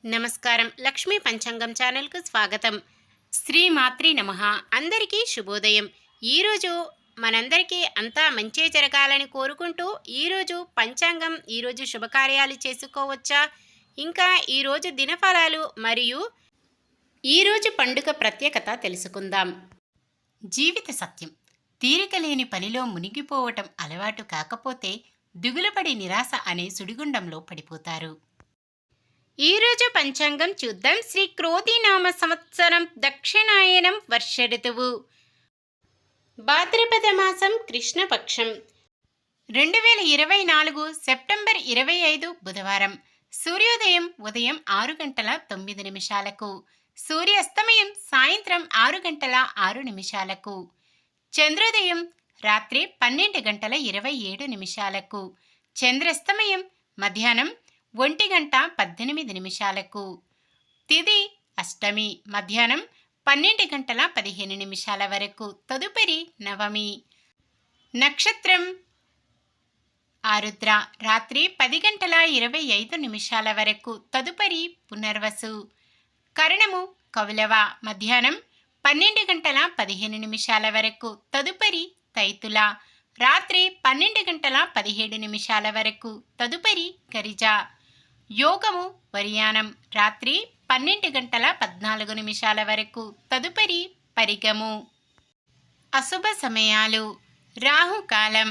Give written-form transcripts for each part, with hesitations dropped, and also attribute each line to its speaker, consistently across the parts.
Speaker 1: నమస్కారం. లక్ష్మీ పంచాంగం ఛానల్‌కు స్వాగతం. శ్రీమాత్రే నమః. అందరికీ శుభోదయం. ఈరోజు మనందరికీ అంతా మంచే జరగాలని కోరుకుంటూ ఈరోజు పంచాంగం, ఈరోజు శుభకార్యాలు చేసుకోవచ్చా, ఇంకా ఈరోజు దినఫలాలు మరియు ఈరోజు పండుగ ప్రత్యేకత తెలుసుకుందాం. జీవిత సత్యం. తీరిక లేని పనిలో మునిగిపోవటం అలవాటు కాకపోతే దిగులుపడి నిరాశ అనే సుడిగుండంలో పడిపోతారు. ఈరోజు పంచాంగం చూద్దాం. శ్రీ క్రోధినామ సంవత్సరం దక్షిణాయనం వర్ష ఋతువు, భాద్రపద మాసం కృష్ణపక్షం, 2024 సెప్టెంబర్ 25 బుధవారం. సూర్యోదయం ఉదయం 6 గంటల 9 నిమిషాలకు, సూర్యాస్తమయం సాయంత్రం 6 గంటల 6 నిమిషాలకు, చంద్రోదయం రాత్రి 12 గంటల 27 నిమిషాలకు, చంద్రాస్తమయం మధ్యాహ్నం 1 గంట 18 నిమిషాలకు, తిథి అష్టమి మధ్యాహ్నం 12 గంటల 15 నిమిషాల వరకు, తదుపరి నవమి. నక్షత్రం ఆరుద్ర, రాత్రి 10 గంటల 25 నిమిషాల వరకు, తదుపరి పునర్వసు. కరణము కౌలవ, మధ్యాహ్నం 12 గంటల 15 నిమిషాల వరకు, తదుపరి తైతుల, రాత్రి 12 గంటల 17 నిమిషాల వరకు, తదుపరి గరిజ. యోగము వర్యానం, రాత్రి 12 గంటల 14 నిమిషాల వరకు, తదుపరి పరిగము. అశుభ సమయాలు. రాహుకాలం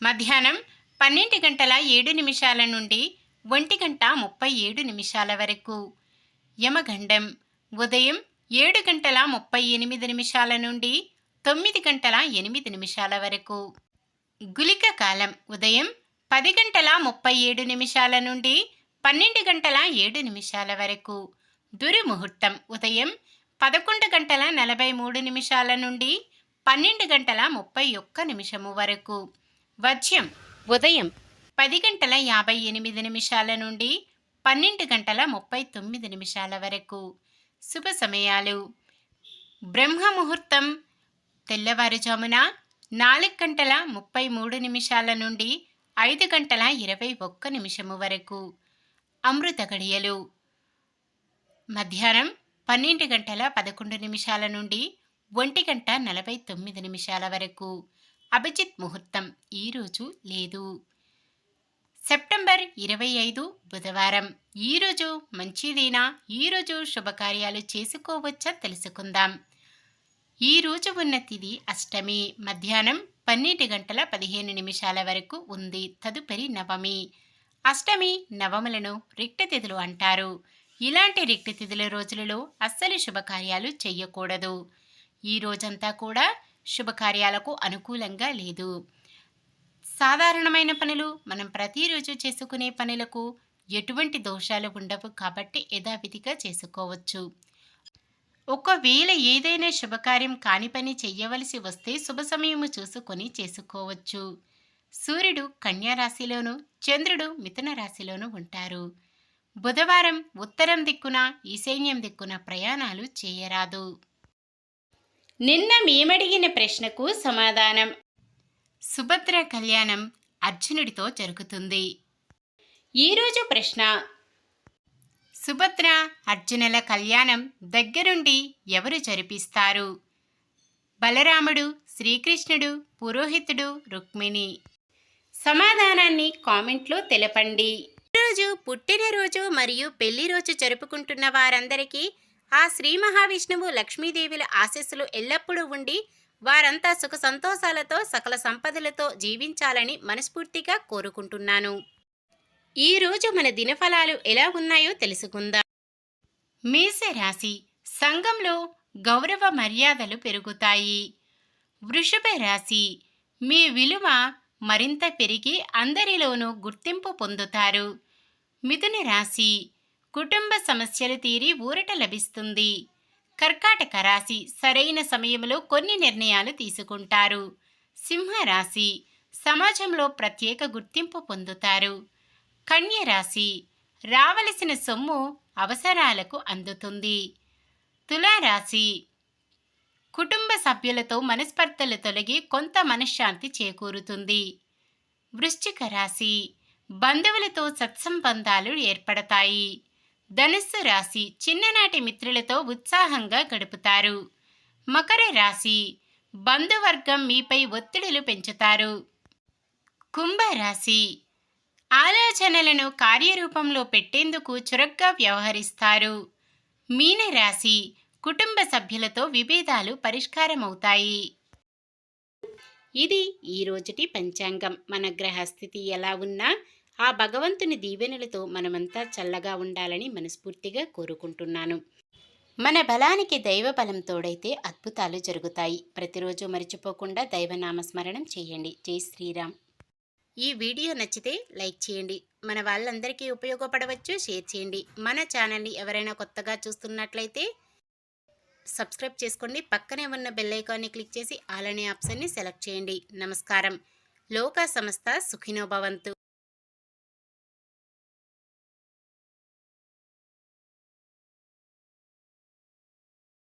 Speaker 1: మధ్యాహ్నం 12 గంటల 7 నిమిషాల నుండి 1 గంట 37 నిమిషాల వరకు. యమగండం ఉదయం 7 గంటల 38 నిమిషాల నుండి 9 గంటల 8 నిమిషాల వరకు. గుళిక కాలం ఉదయం 10 గంటల 37 నిమిషాల నుండి 12 గంటల 7 నిమిషాల వరకు. దుర్ముహూర్తం ఉదయం 11 గంటల 43 నిమిషాల నుండి 12 గంటల 31 నిమిషము వరకు. వజ్యం ఉదయం 10 గంటల 58 నిమిషాల నుండి 12 గంటల 39 నిమిషాల వరకు. శుభ సమయాలు. బ్రహ్మముహూర్తం తెల్లవారుజామున 4 గంటల 33 నిమిషాల నుండి 5 గంటల 21 నిమిషము వరకు. అమృత గడియలు మధ్యాహ్నం 12 గంటల 11 నిమిషాల నుండి 1 గంట 49 నిమిషాల వరకు. అభిజిత్ ముహూర్తం ఈరోజు లేదు. సెప్టెంబర్ 25 బుధవారం. ఈరోజు మంచిదేనా? ఈరోజు శుభకార్యాలు చేసుకోవచ్చా తెలుసుకుందాం. ఈరోజు ఉన్న తిథి అష్టమి, మధ్యాహ్నం 12 గంటల 15 నిమిషాల వరకు ఉంది, తదుపరి నవమి. అష్టమి నవములను రిక్త తిథులు అంటారు. ఇలాంటి రిక్త తిథుల రోజులలో అస్సలు శుభకార్యాలు చెయ్యకూడదు. ఈ రోజంతా కూడా శుభకార్యాలకు అనుకూలంగా లేదు. సాధారణమైన పనులు, మనం ప్రతిరోజు చేసుకునే పనులకు ఎటువంటి దోషాలు ఉండవు కాబట్టి యథావిధిగా చేసుకోవచ్చు. ఒకవేళ ఏదైనా శుభకార్యం కాని పని చెయ్యవలసి వస్తే శుభ సమయము చూసుకొని చేసుకోవచ్చు. సూర్యుడు కన్యా రాశిలోను, చంద్రుడు మిథున రాశిలోను ఉంటారు. బుధవారం ఉత్తరం దిక్కున, ఈశాన్యం దిక్కున ప్రయాణాలు చేయరాదు. నిన్న మేమడిగిన ప్రశ్నకు సమాధానం. సుభద్ర కళ్యాణం అర్జునుడితో జరుగుతుంది. ఈరోజు ప్రశ్న: సుభద్ర అర్జునుల కళ్యాణం దగ్గరుండి ఎవరు జరిపిస్తారు? బలరాముడు, శ్రీకృష్ణుడు, పురోహితుడు, రుక్మిణి? సమాధానాన్ని కామెంట్లో తెలపండి. ఈరోజు పుట్టినరోజు మరియు పెళ్లి రోజు జరుపుకుంటున్న వారందరికీ ఆ శ్రీ మహావిష్ణువు, లక్ష్మీదేవుల ఆశీస్సులు ఎల్లప్పుడూ ఉండి వారంతా సుఖ సంతోషాలతో సకల సంపదలతో జీవించాలని మనస్ఫూర్తిగా కోరుకుంటున్నాను. ఈరోజు మన దినఫలాలు ఎలా ఉన్నాయో తెలుసుకుందాం. మేషరాశి. సంఘంలో గౌరవ మర్యాదలు పెరుగుతాయి. వృషభ రాశి. మీ విలువ మరింత పెరిగి అందరిలోనూ గుర్తింపు పొందుతారు. మిథున రాశి. కుటుంబ సమస్యలు తీరి ఊరట లభిస్తుంది. కర్కాటక రాశి. సరైన సమయంలో కొన్ని నిర్ణయాలు తీసుకుంటారు. సింహరాశి. సమాజంలో ప్రత్యేక గుర్తింపు పొందుతారు. కన్య రాశి. రావలసిన సొమ్ము అవసరాలకు అందుతుంది. తులారాశి. కుటుంబ సభ్యులతో మనస్పర్ధలు తొలగి కొంత మనశ్శాంతి చేకూరుతుంది. వృశ్చిక రాశి. బంధువులతో సత్సంబంధాలు ఏర్పడతాయి. ధనుస్సు రాశి చిన్ననాటి మిత్రులతో ఉత్సాహంగా గడుపుతారు. మకర రాశి బంధువర్గం మీపై ఒత్తిడులు పెంచుతారు. కుంభరాశి ఆలోచనలను కార్యరూపంలో పెట్టేందుకు చురుగ్గా వ్యవహరిస్తారు. మీనరాశి కుటుంబ సభ్యులతో విభేదాలు పరిష్కారమవుతాయి. ఇది ఈ రోజుటి పంచాంగం. మన గ్రహస్థితి ఎలా ఉన్నా ఆ భగవంతుని దీవెనలతో మనమంతా చల్లగా ఉండాలని మనస్ఫూర్తిగా కోరుకుంటున్నాను. మన బలానికి దైవ బలం తోడైతే అద్భుతాలు జరుగుతాయి. ప్రతిరోజు మర్చిపోకుండా దైవనామస్మరణం చేయండి. జై శ్రీరామ్. ఈ వీడియో నచ్చితే లైక్ చేయండి. మన వాళ్ళందరికీ ఉపయోగపడవచ్చు, షేర్ చేయండి. మన ఛానల్ని ఎవరైనా కొత్తగా చూస్తున్నట్లయితే సబ్స్క్రైబ్ చేసుకోండి. పక్కనే ఉన్న బెల్ ఐకాన్ని క్లిక్ చేసి ఆల్ అనే ఆప్షన్ని సెలెక్ట్ చేయండి. నమస్కారం. లోకా సమస్త సుఖినో భవంతు.